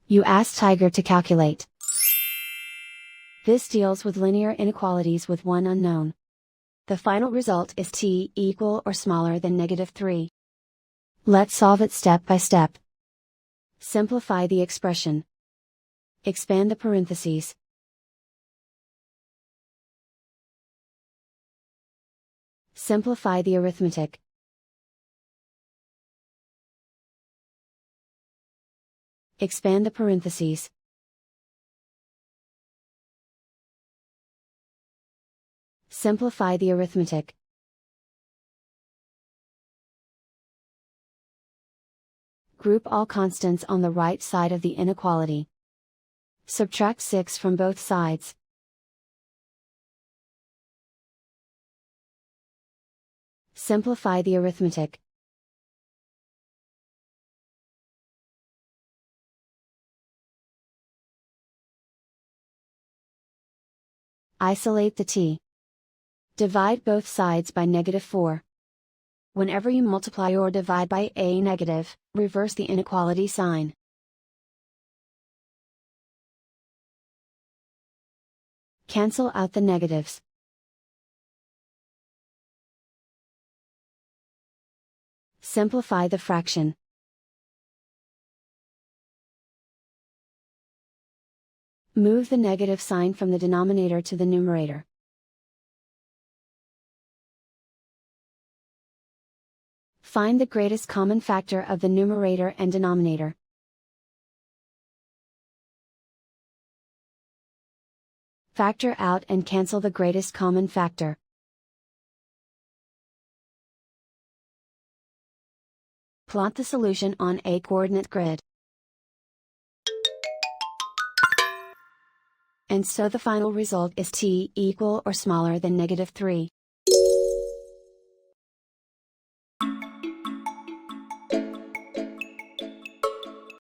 You ask Tiger to calculate. This deals with linear inequalities with one unknown. The final result is t equal or smaller than -3. Let's solve it step by step. Simplify the expression. Expand the parentheses. Simplify the arithmetic. Expand the parentheses. Simplify the arithmetic. Group all constants on the right side of the inequality. Subtract 6 from both sides. Simplify the arithmetic. Isolate the t. Divide both sides by -4. Whenever you multiply or divide by a negative, reverse the inequality sign. Cancel out the negatives. Simplify the fraction. Move the negative sign from the denominator to the numerator. Find the greatest common factor of the numerator and denominator. Factor out and cancel the greatest common factor. Plot the solution on a coordinate grid. And so the final result is t equal or smaller than -3.